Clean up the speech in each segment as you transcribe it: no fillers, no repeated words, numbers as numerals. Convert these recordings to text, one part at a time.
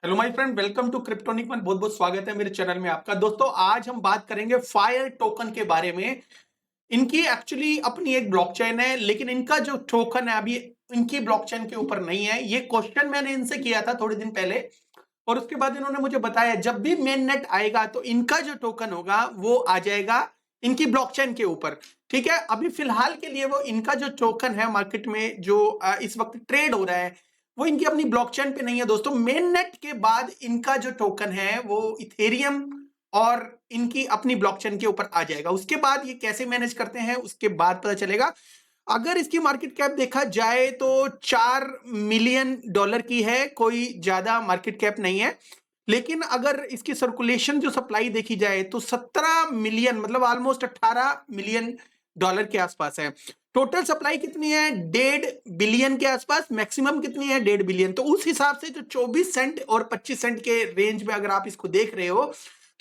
Hello my friend, welcome to Kryptonic one. बहुत बहुत स्वागत है मेरे चैनल में आपका। दोस्तों, आज हम बात करेंगे फायर टोकन के बारे में। इनकी एक्चुअली अपनी एक ब्लॉकचेन है, लेकिन इनका जो टोकन है अभी इनकी ब्लॉकचेन के ऊपर नहीं है। ये क्वेश्चन मैंने इनसे किया था थोड़े दिन पहले, और उसके बाद इन्होंने मुझे बताया जब भी मेन नेट आएगा तो इनका जो टोकन होगा वो आ जाएगा इनकी ब्लॉकचेन के ऊपर। ठीक है, अभी फिलहाल के लिए वो इनका जो टोकन है मार्केट में जो इस वक्त ट्रेड हो रहा है वो इनकी अपनी ब्लॉकचेन पे नहीं है। दोस्तों, मेन नेट के बाद इनका जो टोकन है वो इथेरियम और इनकी अपनी ब्लॉकचेन के ऊपर आ जाएगा। उसके बाद ये कैसे मैनेज करते हैं उसके बाद पता चलेगा। अगर इसकी मार्केट कैप देखा जाए तो 4 मिलियन डॉलर की है, कोई ज्यादा मार्केट कैप नहीं है। लेकिन अगर इसकी सर्कुलेशन जो सप्लाई देखी जाए तो 17 मिलियन, मतलब ऑलमोस्ट 18 मिलियन डॉलर के आसपास है। टोटल सप्लाई कितनी है? 1.5 बिलियन के आसपास। मैक्सिमम कितनी है? 1.5 बिलियन। तो उस हिसाब से जो 24 सेंट और 25 सेंट के रेंज में अगर आप इसको देख रहे हो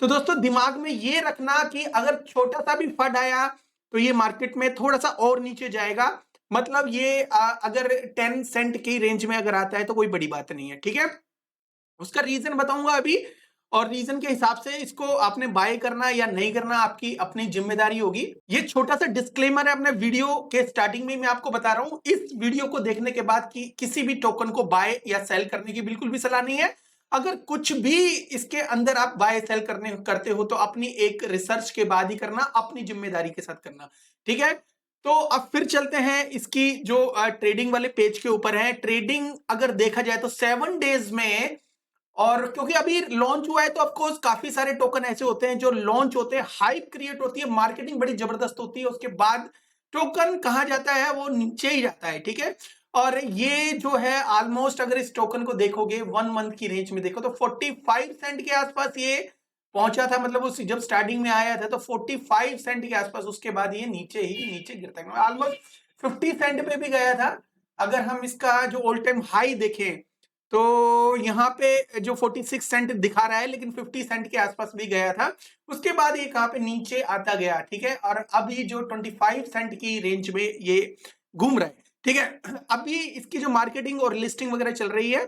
तो दोस्तों दिमाग में ये रखना कि अगर छोटा सा भी फंड आया तो ये मार्केट में थोड़ा सा और नीचे जाएगा। मतलब ये अगर 10 सेंट की रेंज में अगर आता है तो कोई बड़ी बात नहीं है। ठीक है, उसका रीजन बताऊंगा अभी, और रीजन के हिसाब से इसको आपने बाय करना या नहीं करना आपकी अपनी जिम्मेदारी होगी। ये छोटा सा डिस्क्लेमर है अपने वीडियो के स्टार्टिंग में मैं आपको बता रहा हूं। इस वीडियो को देखने के बाद कि किसी भी टोकन को बाय या सेल करने की बिल्कुल भी सलाह नहीं है। अगर कुछ भी इसके अंदर आप बाय सेल करते हो तो अपनी एक रिसर्च के बाद ही करना, अपनी जिम्मेदारी के साथ करना। ठीक है, तो अब फिर चलते हैं इसकी जो ट्रेडिंग वाले पेज के ऊपर है। ट्रेडिंग अगर देखा जाए तो 7 डेज में, और क्योंकि अभी लॉन्च हुआ है तो ऑफ कोर्स काफी सारे टोकन ऐसे होते हैं जो लॉन्च होते हैं, हाइप क्रिएट होती है, मार्केटिंग बड़ी जबरदस्त होती है, उसके बाद टोकन कहां जाता है? वो नीचे ही जाता है। ठीक है, और ये जो है ऑलमोस्ट अगर इस टोकन को देखोगे 1 मंथ की रेंज में देखो तो 45 सेंट के आसपास ये पहुंचा था। मतलब उस जब स्टार्टिंग में आया था तो 45 सेंट के आसपास, उसके बाद ये नीचे ही नीचे गिरता है, ऑलमोस्ट 50 सेंट पे भी गया था। अगर हम इसका जो ऑल टाइम हाई देखें तो यहाँ पे जो 46 सेंट दिखा रहा है, लेकिन 50 सेंट के आसपास भी गया था। उसके बाद ये कहाँ पे नीचे आता गया। ठीक है, और अभी जो 25 सेंट की रेंज में ये घूम रहा है। ठीक है, अभी इसकी जो मार्केटिंग और लिस्टिंग वगैरह चल रही है,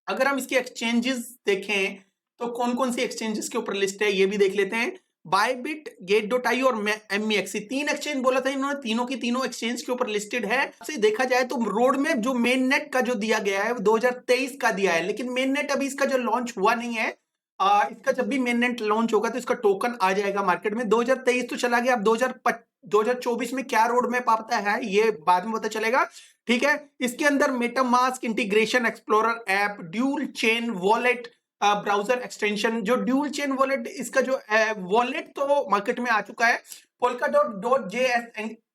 अगर हम इसकी एक्सचेंजेस देखें तो कौन कौन सी एक्सचेंजेस के ऊपर लिस्ट है ये भी देख लेते हैं। बायबिट, गेट डॉट आई और एमईएक्स, तीन एक्सचेंज बोला था इन्होंने, तीनों की तीनों एक्सचेंज के ऊपर लिस्टेड है। से देखा जाए तो रोड में जो मेन नेट का जो दिया गया है वो 2023 का दिया है, लेकिन मेन नेट अभी इसका जो लॉन्च हुआ नहीं है। इसका जब भी मेन नेट लॉन्च होगा तो इसका टोकन आ जाएगा मार्केट में। 2023 तो चला गया, अब 2024 में क्या रोड मैप आता है ये बाद में पता चलेगा। ठीक है, इसके अंदर MetaMask integration, explorer app, dual chain wallet, browser extension. जो ड्यूल चेन वॉलेट, इसका जो वॉलेट तो मार्केट में आ चुका है। Polka dot dot J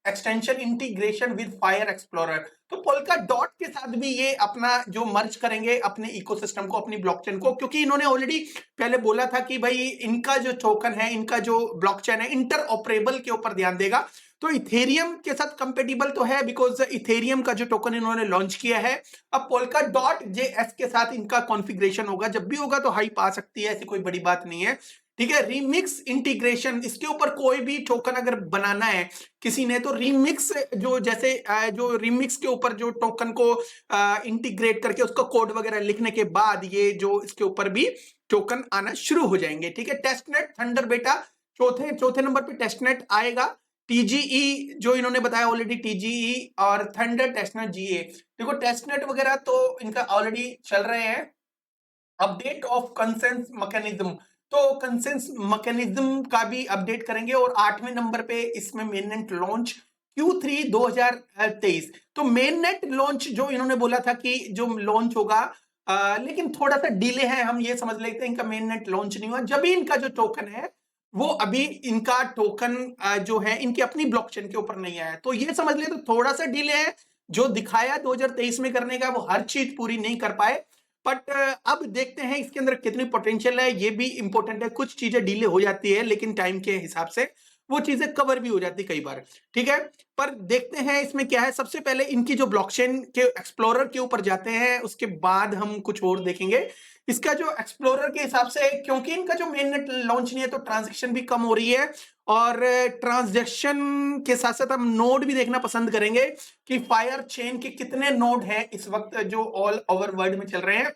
extension integration with fire explorer. तो पोल्का डॉट के साथ भी ये अपना जो मर्ज करेंगे अपने इकोसिस्टम को, अपनी ब्लॉकचेन को, क्योंकि इन्होंने ऑलरेडी पहले बोला था कि भाई इनका जो टोकन है, इनका जो ब्लॉकचेन है इंटर ऑपरेबल के ऊपर ध्यान देगा। तो इथेरियम के साथ कंपेटिबल तो है, बिकॉज इथेरियम का जो टोकन इन्होंने लॉन्च किया है। अब पोल्का डॉट जेएस के साथ इनका कॉन्फ़िगरेशन होगा, जब भी होगा तो हाइप आ सकती है, ऐसी कोई बड़ी बात नहीं है। ठीक है, रीमिक्स इंटीग्रेशन, इसके ऊपर कोई भी टोकन अगर बनाना है किसी ने तो रीमिक्स, जो जैसे जो रीमिक्स के ऊपर जो टोकन को इंटीग्रेट करके उसका कोड वगैरह लिखने के बाद ये जो इसके ऊपर भी टोकन आना शुरू हो जाएंगे। ठीक है, टेस्टनेट थंडर बेटा चौथे चौथे नंबर पे टेस्टनेट आएगा। टीजीई जो इन्होंने बताया ऑलरेडी, टीजीई और थंडर टेस्टनेट जीए। देखो टेस्टनेट वगैरह तो इनका ऑलरेडी चल रहे हैं। अपडेट ऑफ कंसेंस मैकेनिज्म, तो कंसेंस मैकेनिज्म का भी अपडेट करेंगे। और 8वें नंबर पे इसमें मेननेट लॉन्च Q3 2023। तो मेननेट लॉन्च जो इन्होंने बोला था कि जो लॉन्च होगा, लेकिन थोड़ा सा डिले है, हम ये समझ लेते हैं इनका मेननेट लॉन्च नहीं हुआ। जब भी इनका जो टोकन है वो अभी इनका टोकन जो है इनकी अपनी ब्लॉकचेन के ऊपर नहीं आया, तो ये समझ ले तो थोड़ा सा डिले है। जो दिखाया 2023 में करने का वो हर चीज पूरी नहीं कर पाए। बट अब देखते हैं इसके अंदर कितनी पोटेंशियल है, ये भी इंपॉर्टेंट है। कुछ चीजें डिले हो जाती है लेकिन टाइम के हिसाब से वो चीजें कवर भी हो जाती कई बार। ठीक है, पर देखते हैं इसमें क्या है। सबसे पहले इनकी जो ब्लॉकचेन के एक्सप्लोरर के ऊपर जाते हैं, उसके बाद हम कुछ और देखेंगे। इसका जो एक्सप्लोरर के हिसाब से, क्योंकि इनका जो मेन नेट लॉन्च नहीं है तो ट्रांजैक्शन भी कम हो रही है, और ट्रांजैक्शन के साथ साथ हम नोड भी देखना पसंद करेंगे कि फायर चेन के कितने नोड हैं इस वक्त जो ऑल ओवर वर्ल्ड में चल रहे हैं।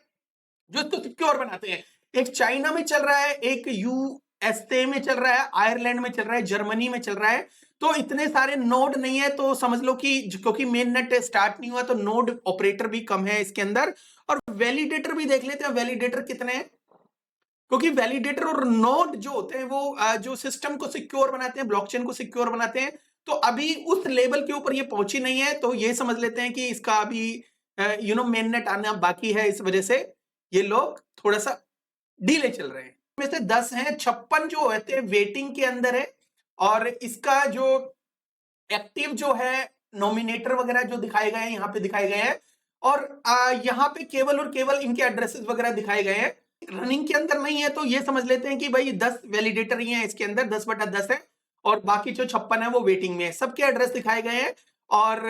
जो इसको सिक्योर बनाते हैं। एक चाइना में चल रहा है, एक यूएसए में चल रहा है, आयरलैंड में चल रहा है, जर्मनी में चल रहा है। तो इतने सारे नोड नहीं है, तो समझ लो कि क्योंकि मेन नेट स्टार्ट नहीं हुआ तो नोड ऑपरेटर भी कम है इसके अंदर। और वैलिडेटर भी देख लेते हैं, वैलिडेटर कितने हैं, क्योंकि वैलिडेटर और नोड जो होते हैं वो जो सिस्टम को सिक्योर बनाते हैं, ब्लॉकचेन को सिक्योर बनाते हैं, तो अभी उस लेवल के ऊपर ये पहुंची नहीं है। तो ये समझ लेते हैं कि इसका अभी मेन नेट आना बाकी है, इस वजह से ये लोग थोड़ा सा डीले चल रहे हैं। में से 10 हैं, 56 जो होते हैं वेटिंग के अंदर है। और इसका जो एक्टिव जो है नॉमिनेटर वगैरह जो दिखाए गए हैं यहाँ पे दिखाए गए हैं। और यहाँ पे केवल और केवल इनके एड्रेसेस वगैरह दिखाए गए हैं, रनिंग के अंदर नहीं है। तो ये समझ लेते हैं कि भाई 10 वैलिडेटर ही हैं इसके अंदर, 10/10 है, और बाकी जो 56 है वो वेटिंग में है। सबके एड्रेस दिखाए गए हैं। और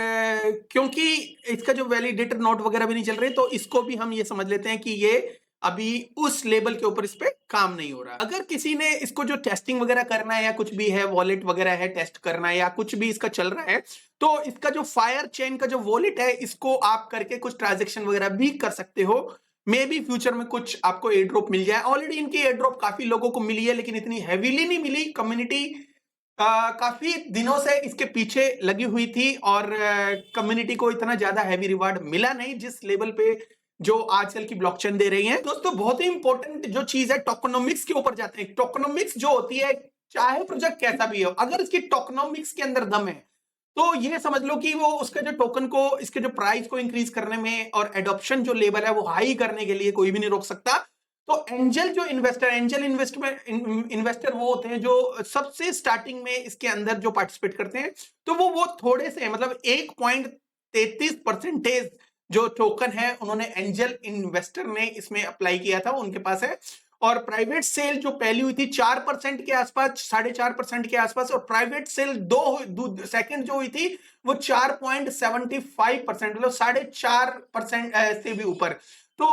क्योंकि इसका जो वैलिडेटर नोट वगैरह भी नहीं चल रही, तो इसको भी हम ये समझ लेते हैं कि ये अभी उस लेवल के ऊपर इस पे काम नहीं हो रहा। अगर किसी ने इसको जो टेस्टिंग वगैरह करना है या कुछ भी है, वॉलेट वगैरह है टेस्ट करना है या कुछ भी इसका चल रहा है, तो इसका जो फायर चेन का जो वॉलेट है, इसको आप करके कुछ ट्रांजेक्शन वगैरह भी कर सकते हो। मे बी फ्यूचर में कुछ आपको एयर ड्रॉप मिल जाए। ऑलरेडी इनकी एयर ड्रॉप काफी लोगों को मिली है, लेकिन इतनी हैवीली नहीं मिली। कम्युनिटी काफी दिनों से इसके पीछे लगी हुई थी और कम्युनिटी को इतना ज्यादा हैवी रिवार्ड मिला नहीं जिस लेवल पे जो आजकल की ब्लॉकचेन दे रही है। दोस्तों बहुत ही इंपॉर्टेंट जो चीज है, टोकनोमिक्स के ऊपर जाते हैं। टोकनोमिक्स जो होती है, चाहे प्रोजेक्ट कैसा भी हो, अगर इसकी टोकनोमिक्स के अंदर दम है, तो ये समझ लो कि वो उसके जो टोकन को, इसके जो प्राइस को इंक्रीज करने में और एडॉप्शन जो लेवल है वो हाई करने के लिए कोई भी नहीं रोक सकता। तो एंजल जो इन्वेस्टर, एंजल इन्वेस्टमेंट इन्वेस्टर वो होते हैं जो सबसे स्टार्टिंग में इसके अंदर जो पार्टिसिपेट करते हैं। तो वो थोड़े से, मतलब 1.33% जो टोकन है उन्होंने एंजल इन्वेस्टर ने इसमें अप्लाई किया था, उनके पास है। और प्राइवेट सेल जो पहली हुई थी 4% के आसपास, 4.5% के आसपास, और प्राइवेट सेल दो सेकंड जो हुई थी वो 4.75%, मतलब 4.5% से भी ऊपर। तो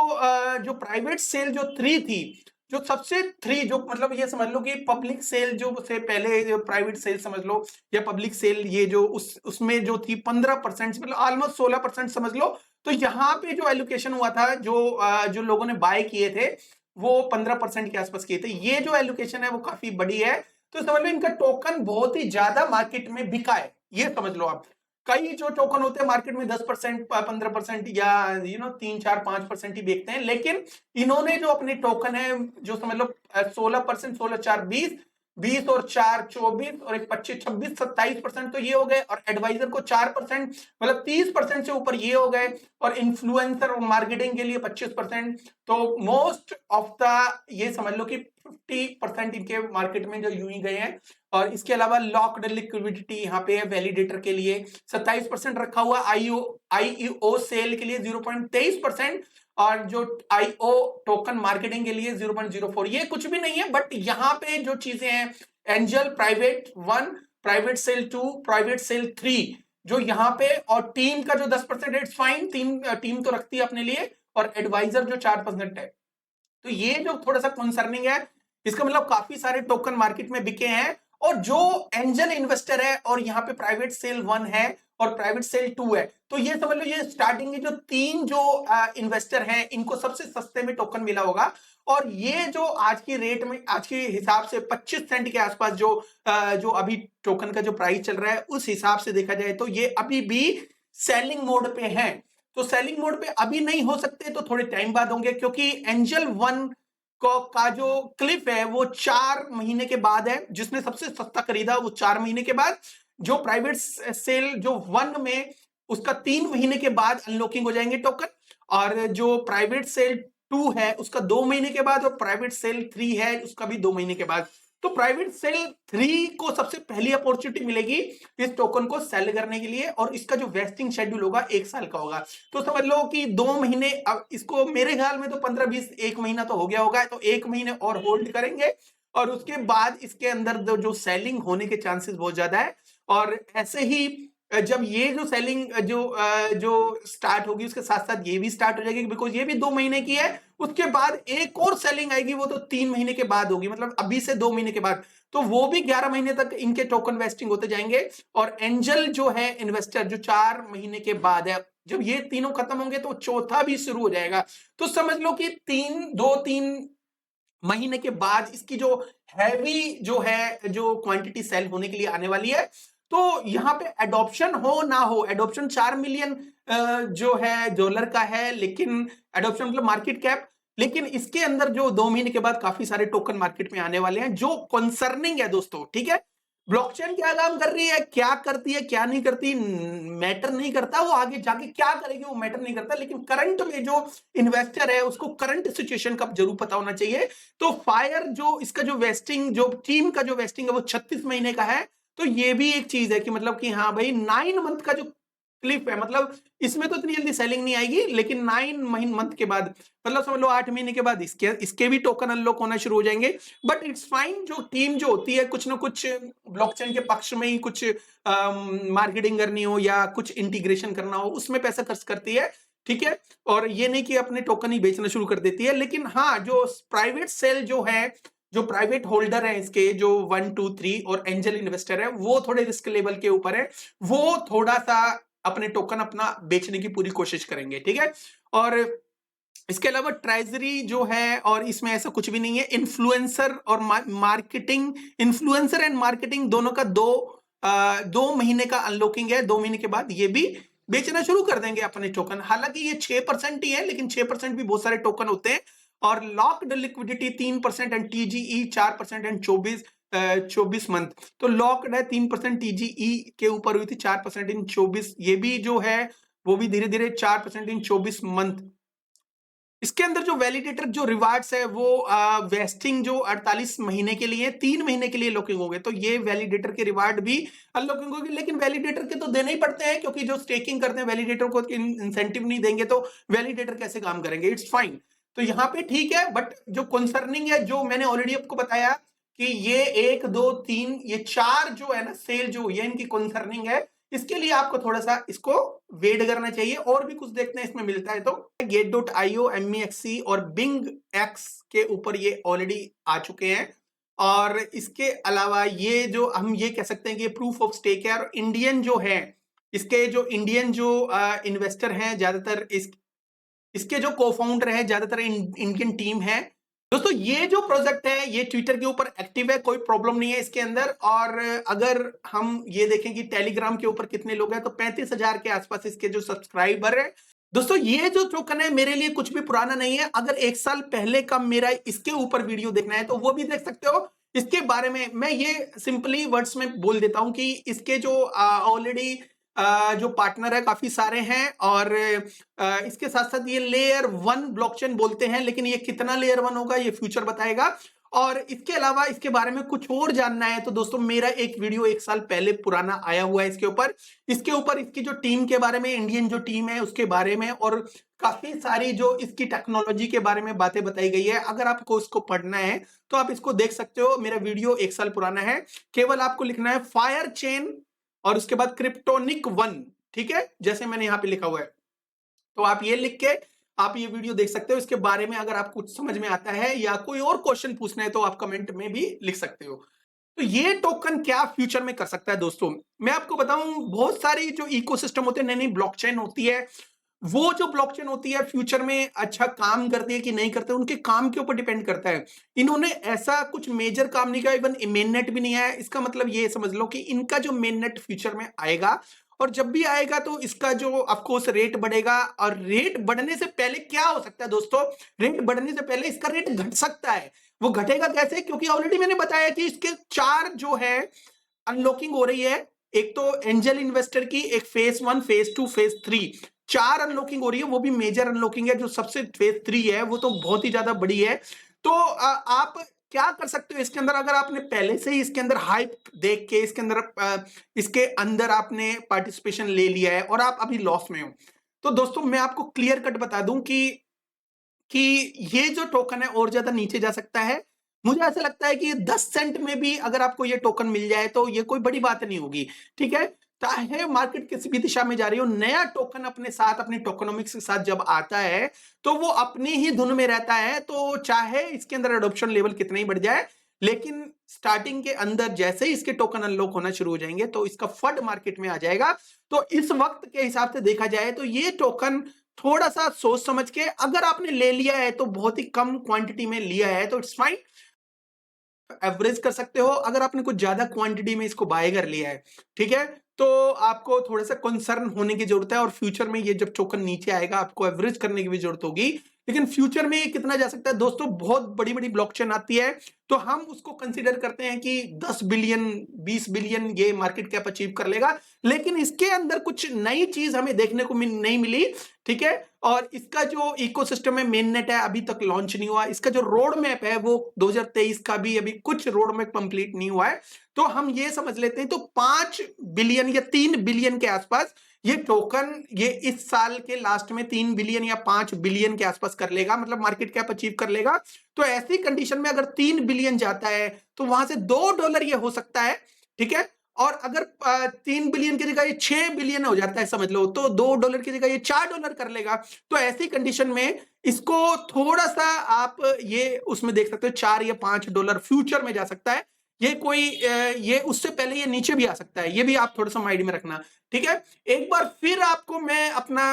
जो प्राइवेट सेल जो 3 थी, जो सबसे 3 जो, मतलब ये समझ लो कि पब्लिक सेल जो से पहले, जो प्राइवेट सेल समझ लो या पब्लिक सेल, ये जो उसमें जो थी 15%, मतलब ऑलमोस्ट 16% समझ लो। तो यहाँ पे जो एलोकेशन हुआ था, जो लोगों ने बाय किए थे वो 15% के आसपास किए थे। ये जो एलोकेशन है वो काफी बड़ी है। तो समझ लो इनका टोकन बहुत ही ज्यादा मार्केट में बिका है, ये समझ लो आप। कई जो टोकन होते हैं मार्केट में 10%, 15% या 3-4-5% ही बेचते हैं, लेकिन इन्होंने जो अपने टोकन है, जो समझ लो 16%, 16-4-20, 20 और 4-24 और 25-26-27%, तो ये हो गए। और एडवाइजर को 4%, मतलब 30% से ऊपर ये हो गए। और इन्फ्लुएंसर और मार्केटिंग के लिए 25%। तो मोस्ट ऑफ द, ये समझ लो कि 50% इनके मार्केट में जो यूं ही गए हैं। और इसके अलावा लॉक्ड लिक्विडिटी यहाँ पे है वैलिडेटर के लिए 27% रखा हुआ, आईईओ सेल के लिए 0.23%, और जो आईओ टोकन मार्केटिंग के लिए 0.04। ये कुछ भी नहीं है, बट यहाँ पे जो चीजें हैं, angel private 1, private sale 2, private sale 3, जो यहाँ पे, और टीम का जो 10% इट्स फाइन, टीम तो रखती है अपने लिए, और एडवाइजर जो 4% है। तो ये जो थोड़ा सा कंसर्निंग है, इसका मतलब काफी सारे टोकन मार्केट में बिके हैं। और जो एंजल इन्वेस्टर है, और यहाँ पे प्राइवेट सेल 1 है और प्राइवेट सेल 2 है, तो ये समझ लो ये स्टार्टिंग के जो 3 जो इन्वेस्टर हैं, इनको सबसे सस्ते में टोकन मिला होगा। और ये जो आज की रेट में, आज के हिसाब से 25 सेंट के आसपास जो अभी टोकन का जो प्राइस चल रहा है, उस हिसाब से देखा जाए तो ये अभी भी सेलिंग मोड पे है। तो सेलिंग मोड पे अभी नहीं हो सकते, तो थोड़े टाइम बाद होंगे, क्योंकि एंजल 1 का जो क्लिफ है वो 4 महीने के बाद है। जिसने सबसे सस्ता खरीदा वो 4 महीने के बाद, जो प्राइवेट सेल जो 1 में, उसका 3 महीने के बाद अनलॉकिंग हो जाएंगे टोकन। और जो प्राइवेट सेल 2 है उसका 2 महीने के बाद, और प्राइवेट सेल 3 है उसका भी 2 महीने के बाद। तो प्राइवेट सेल 3 को सबसे पहली अपॉर्चुनिटी मिलेगी इस टोकन को सेल करने के लिए, और इसका जो वेस्टिंग शेड्यूल होगा 1 साल का होगा। तो समझ लो कि 2 महीने, अब इसको मेरे ख्याल में तो 15-20, 1 महीना तो हो गया होगा, तो 1 महीने और होल्ड करेंगे, और उसके बाद इसके अंदर जो सेलिंग होने के चांसेस बहुत ज्यादा है। और ऐसे ही जब ये जो सेलिंग जो स्टार्ट होगी, उसके साथ साथ ये भी स्टार्ट हो जाएगी, बिकॉज ये भी 2 महीने की है। उसके बाद एक और सेलिंग आएगी, वो तो 3 महीने के बाद होगी, मतलब अभी से 2 महीने के बाद। तो वो भी 11 महीने तक इनके टोकन वेस्टिंग होते जाएंगे। और एंजल जो है इन्वेस्टर, जो 4 महीने के बाद है, जब ये तीनों खत्म होंगे तो चौथा भी शुरू हो जाएगा। तो समझ लो कि 2-3 महीने के बाद इसकी जो हैवी जो है जो क्वांटिटी सेल होने के लिए आने वाली है। तो यहाँ पे एडॉप्शन हो ना हो, एडॉप्शन 4 मिलियन जो है डॉलर का है, लेकिन एडॉप्शन मतलब मार्केट कैप, लेकिन इसके अंदर जो 2 महीने के बाद काफी सारे टोकन मार्केट में आने वाले हैं जो कंसर्निंग है दोस्तों, ठीक है। ब्लॉकचेन क्या काम कर रही है, क्या करती है, क्या नहीं करती, मैटर नहीं करता, वो आगे जाके क्या करेगी वो मैटर नहीं करता, लेकिन करंट में जो इन्वेस्टर है उसको करंट सिचुएशन का जरूर पता होना चाहिए। तो फायर जो इसका जो वेस्टिंग, जो टीम का जो वेस्टिंग है वो 36 महीने का है। तो ये भी एक चीज है कि मतलब कि हाँ भाई 9 मंथ का जो क्लिप है, मतलब इसमें तो इतनी जल्दी सेलिंग नहीं आएगी, लेकिन 9 मंथ के बाद, मतलब समझ लो 8 महीने के बाद इसके भी टोकन अनलॉक होना शुरू हो जाएंगे। बट इट्स फाइन, जो टीम जो होती है कुछ ना कुछ ब्लॉकचेन के पक्ष में ही कुछ मार्केटिंग करनी हो या कुछ इंटीग्रेशन करना हो उसमें पैसा खर्च करती है, ठीक है। और ये नहीं कि अपने टोकन ही बेचना शुरू कर देती है। लेकिन हाँ, जो प्राइवेट सेल जो है, जो प्राइवेट होल्डर है इसके, जो 1 2 3 और एंजल इन्वेस्टर है, वो थोड़े रिस्क लेवल के ऊपर है, वो थोड़ा सा अपने टोकन अपना बेचने की पूरी कोशिश करेंगे, ठीक है। और इसके अलावा ट्रेजरी जो है, और इसमें ऐसा कुछ भी नहीं है, इन्फ्लुएंसर और मार्केटिंग, इन्फ्लुएंसर एंड मार्केटिंग दोनों का 2 महीने का अनलॉकिंग है। 2 महीने के बाद ये भी बेचना शुरू कर देंगे अपने टोकन। हालांकि ये 6% ही है, लेकिन 6% भी बहुत सारे टोकन होते हैं। और locked liquidity 3% and TGE 4% and 24 month. तो लॉक्ड है 3% टीजीई के ऊपर हुई थी, 4% इन 24, ये भी जो है वो भी धीरे धीरे 4% इन 24 मंथ। इसके अंदर जो वैलिडेटर जो रिवार्ड्स है वो वेस्टिंग जो 48 महीने के लिए, 3 महीने के लिए लॉकिंग होंगे, तो ये वैलिडेटर के रिवार्ड भी अनलॉकिंग होगी। लेकिन वैलिडेटर के तो देने ही पड़ते हैं, क्योंकि जो स्टेकिंग करते हैं वैलिडेटर को इंसेंटिव नहीं देंगे तो वैलिडेटर कैसे काम करेंगे। इट्स फाइन, तो यहाँ पे ठीक है। बट जो कंसर्निंग है, जो मैंने ऑलरेडी आपको बताया कि ये 1 2 3 ये 4 जो है ना सेल जो ये इनकी कंसर्निंग है, इसके लिए आपको थोड़ा सा इसको वेट करना चाहिए। और भी कुछ देखते हैं इसमें मिलता है तो Gate.io, MEXC और बिंग एक्स के ऊपर ये ऑलरेडी आ चुके हैं। और इसके अलावा ये जो हम ये कह सकते हैं कि ये प्रूफ ऑफ स्टेक है। और इंडियन जो है, इसके जो इंडियन जो इन्वेस्टर हैं ज्यादातर, इसके जो को फाउंडर है ज्यादातर इंडियन टीम है। दोस्तों ये जो प्रोजेक्ट है ये ट्विटर के ऊपर एक्टिव है, कोई प्रॉब्लम नहीं है इसके अंदर। और अगर हम ये देखें कि टेलीग्राम के ऊपर कितने लोग हैं, तो 35,000 के आसपास इसके जो सब्सक्राइबर है। दोस्तों ये जो टोकन है मेरे लिए कुछ भी पुराना नहीं है। अगर 1 साल पहले का मेरा इसके ऊपर वीडियो देखना है तो वो भी देख सकते हो। इसके बारे में मैं ये सिंपली वर्ड्स में बोल देता हूं कि इसके जो ऑलरेडी जो पार्टनर है काफी सारे हैं। और इसके साथ साथ ये लेयर 1 ब्लॉकचेन बोलते हैं, लेकिन ये कितना लेयर 1 होगा ये फ्यूचर बताएगा। और इसके अलावा इसके बारे में कुछ और जानना है तो दोस्तों मेरा एक वीडियो 1 साल पहले पुराना आया हुआ है इसके ऊपर। इसकी जो टीम के बारे में, इंडियन जो टीम है उसके बारे में, और काफी सारी जो इसकी टेक्नोलॉजी के बारे में बातें बताई गई है। अगर आपको इसको पढ़ना है तो आप इसको देख सकते हो। मेरा वीडियो 1 साल पुराना है। केवल आपको लिखना है फायर चेन और उसके बाद क्रिप्टोनिक 1, ठीक है, जैसे मैंने यहाँ पे लिखा हुआ है। तो आप ये लिख के आप ये वीडियो देख सकते हो। इसके बारे में अगर आपको कुछ समझ में आता है या कोई और क्वेश्चन पूछना है तो आप कमेंट में भी लिख सकते हो। तो ये टोकन क्या फ्यूचर में कर सकता है दोस्तों, मैं आपको बताऊं। बहुत सारी जो इकोसिस्टम होते हैं, नई नई ब्लॉकचेन होती है, वो जो ब्लॉकचेन होती है फ्यूचर में अच्छा काम करती है कि नहीं करते, उनके काम के ऊपर डिपेंड करता है। इन्होंने ऐसा कुछ मेजर काम नहीं किया, इवन मेननेट भी नहीं आया। इसका मतलब ये समझ लो कि इनका जो मेननेट फ्यूचर में आएगा, और जब भी आएगा तो इसका जो ऑफकोर्स रेट बढ़ेगा। और रेट बढ़ने से पहले क्या हो सकता है दोस्तों, रेट बढ़ने से पहले इसका रेट घट सकता है। वो घटेगा कैसे, क्योंकि ऑलरेडी मैंने बताया कि इसके 4 जो है अनलॉकिंग हो रही है। एक तो एंजल इन्वेस्टर की, एक फेज 1, फेज 2, फेज 3, 4 अनलॉकिंग हो रही है। वो भी मेजर अनलॉकिंग है। जो सबसे फेज 3 है वो तो बहुत ही ज्यादा बड़ी है। तो आप क्या कर सकते हो इसके अंदर, अगर आपने पहले से ही इसके अंदर हाइप देख के इसके अंदर आपने पार्टिसिपेशन ले लिया है और आप अभी लॉस में हो, तो दोस्तों मैं आपको क्लियर कट बता दूं कि ये जो टोकन है और ज्यादा नीचे जा सकता है। मुझे ऐसा लगता है कि 10 सेंट में भी अगर आपको ये टोकन मिल जाए तो ये कोई बड़ी बात नहीं होगी, ठीक है। चाहे मार्केट किसी भी दिशा में जा रही हो, नया टोकन अपने साथ, अपने टोकनोमिक्स के साथ जब आता है तो वो अपनी ही धुन में रहता है। तो चाहे इसके अंदर एडॉप्शन लेवल कितना ही बढ़ जाए, लेकिन स्टार्टिंग के अंदर जैसे ही इसके टोकन अनलॉक होना शुरू हो जाएंगे तो इसका फंड मार्केट में आ जाएगा। तो इस वक्त के हिसाब से देखा जाए तो ये टोकन थोड़ा सा सोच समझ के, अगर आपने ले लिया है तो बहुत ही कम क्वांटिटी में लिया है तो इट्स फाइन, एवरेज कर सकते हो। अगर आपने कुछ ज्यादा क्वांटिटी में इसको बाय कर लिया है, ठीक है, तो आपको थोड़ा सा कंसर्न होने की जरूरत है। और फ्यूचर में ये जब टोकन नीचे आएगा आपको एवरेज करने की भी जरूरत होगी। लेकिन फ्यूचर में ये कितना जा सकता है दोस्तों, बहुत बड़ी बड़ी ब्लॉकचेन आती है तो हम उसको कंसीडर करते हैं कि 10 बिलियन 20 बिलियन ये मार्केट कैप अचीव कर लेगा। लेकिन इसके अंदर कुछ नई चीज हमें देखने को नहीं मिली, ठीक है। और इसका जो इकोसिस्टम है, मेन नेट है, अभी तक लॉन्च नहीं हुआ। इसका जो रोड मैप है वो 2023 का भी अभी कुछ रोड मैप कंप्लीट नहीं हुआ है। तो हम ये समझ लेते हैं तो 5 बिलियन या 3 बिलियन के आसपास ये टोकन ये इस साल के लास्ट में 3 बिलियन या 5 बिलियन के आसपास कर लेगा, मतलब मार्केट कैप अचीव कर लेगा। तो ऐसी कंडीशन में अगर 3 बिलियन जाता है तो वहां से $2 ये हो सकता है, ठीक है। और अगर 3 बिलियन की जगह ये 6 बिलियन हो जाता है समझ लो, तो $2 की जगह ये $4 कर लेगा। तो ऐसी कंडीशन में इसको थोड़ा सा आप ये उसमें देख सकते हो, $4 या $5 फ्यूचर में जा सकता है। ये कोई ये उससे पहले ये नीचे भी आ सकता है, ये भी आप थोड़ा सा माइंड में रखना, ठीक है। एक बार फिर आपको मैं अपना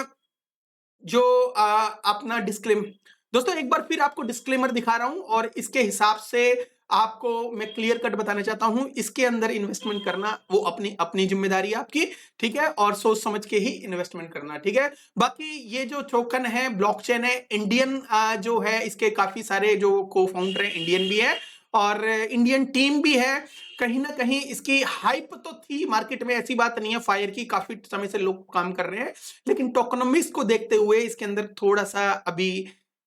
जो अपना दोस्तों एक बार फिर आपको डिस्क्लेमर दिखा रहा हूं और इसके हिसाब से आपको मैं क्लियर कट बताना चाहता हूं। इसके अंदर इन्वेस्टमेंट करना वो अपनी अपनी जिम्मेदारी है आपकी, ठीक है, और सोच समझ के ही इन्वेस्टमेंट करना, ठीक है। बाकी ये जो टोकन है ब्लॉकचेन है, इंडियन जो है इसके काफी सारे जो को फाउंडर है इंडियन भी है और इंडियन टीम भी है। कहीं ना कहीं इसकी हाइप तो थी मार्केट में, ऐसी बात नहीं है, फायर की काफी समय से लोग काम कर रहे हैं। लेकिन टोकनोमिक्स को देखते हुए इसके अंदर थोड़ा सा अभी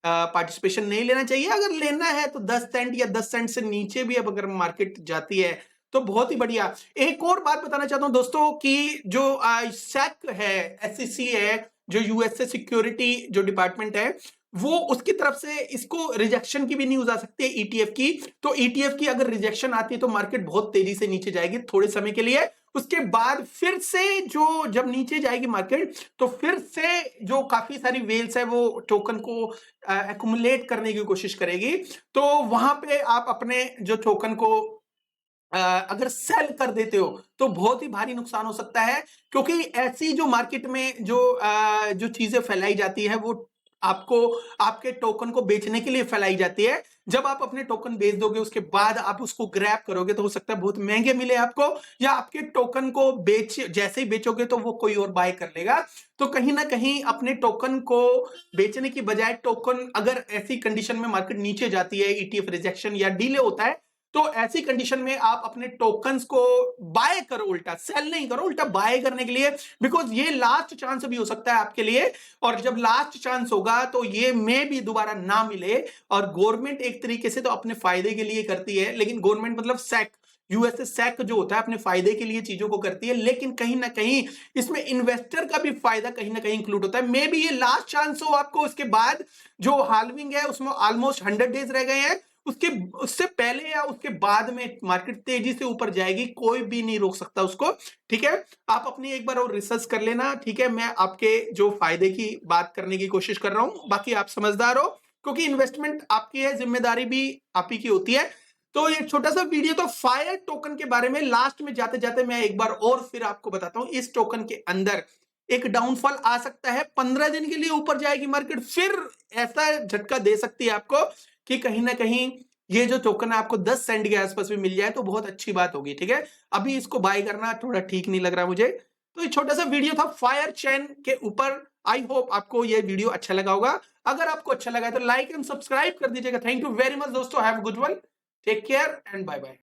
पार्टिसिपेशन नहीं लेना चाहिए। अगर लेना है तो 10 सेंट या 10 सेंट से नीचे भी अब अगर मार्केट जाती है तो बहुत ही बढ़िया। एक और बात बताना चाहता हूं दोस्तों कि जो SEC है, SEC है, जो यूएसए सिक्योरिटी जो डिपार्टमेंट है, वो उसकी तरफ से इसको रिजेक्शन की भी न्यूज आ सकती है ईटीएफ की। तो ईटीएफ की अगर रिजेक्शन आती है तो मार्केट बहुत तेजी से नीचे जाएगी थोड़े समय के लिए। उसके बाद फिर से जो जब नीचे जाएगी मार्केट तो फिर से जो काफी सारी वेल्स है वो टोकन को एक्युमुलेट करने की कोशिश करेगी। तो वहां पे आप अपने जो टोकन को अगर सेल कर देते हो तो बहुत ही भारी नुकसान हो सकता है, क्योंकि ऐसी जो मार्केट में जो चीजें फैलाई जाती है वो आपको आपके टोकन को बेचने के लिए फैलाई जाती है। जब आप अपने टोकन बेच दोगे उसके बाद आप उसको ग्रैब करोगे तो हो सकता है बहुत महंगे मिले आपको, या आपके टोकन को जैसे ही बेचोगे तो वो कोई और बाय कर लेगा। तो कहीं ना कहीं अपने टोकन को बेचने की बजाय, टोकन अगर ऐसी कंडीशन में मार्केट नीचे जाती है, ईटीएफ रिजेक्शन या डीले होता है, तो ऐसी कंडीशन में आप अपने टोकन्स को बाय करो, उल्टा सेल नहीं करो, उल्टा बाय करने के लिए, बिकॉज ये लास्ट चांस भी हो सकता है आपके लिए। और जब लास्ट चांस होगा तो ये में भी दोबारा ना मिले। और गवर्नमेंट एक तरीके से तो अपने फायदे के लिए करती है, लेकिन गवर्नमेंट मतलब SEC, यूएसए SEC जो होता है अपने फायदे के लिए चीजों को करती है, लेकिन कहीं ना कहीं इसमें इन्वेस्टर का भी फायदा कहीं ना कहीं इंक्लूड होता है। मे बी ये लास्ट चांस हो आपको, उसके बाद जो हाल्विंग है उसमें ऑलमोस्ट 100 डेज रह गए हैं, उससे पहले या उसके बाद में मार्केट तेजी से ऊपर जाएगी, कोई भी नहीं रोक सकता उसको, ठीक है। आप अपनी एक बार और रिसर्च कर लेना, ठीक है। मैं आपके जो फायदे की बात करने की कोशिश कर रहा हूं, बाकी आप समझदार हो, क्योंकि इन्वेस्टमेंट आपकी है, जिम्मेदारी भी आप ही की होती है। तो ये छोटा सा वीडियो तो फायर टोकन के बारे में। लास्ट में जाते जाते मैं एक बार और फिर आपको बताता हूं, इस टोकन के अंदर एक डाउनफॉल आ सकता है, 15 दिन के लिए ऊपर जाएगी मार्केट, फिर ऐसा झटका दे सकती है आपको कि कहीं ना कहीं ये जो टोकन है आपको 10 सेंट के आसपास भी मिल जाए तो बहुत अच्छी बात होगी, ठीक है। अभी इसको बाय करना थोड़ा ठीक नहीं लग रहा मुझे। तो ये छोटा सा वीडियो था फायर चेन के ऊपर। आई होप आपको ये वीडियो अच्छा लगा होगा। अगर आपको अच्छा लगा है तो लाइक एंड सब्सक्राइब कर दीजिएगा। थैंक यू वेरी मच दोस्तों, have a good one, take care and bye bye.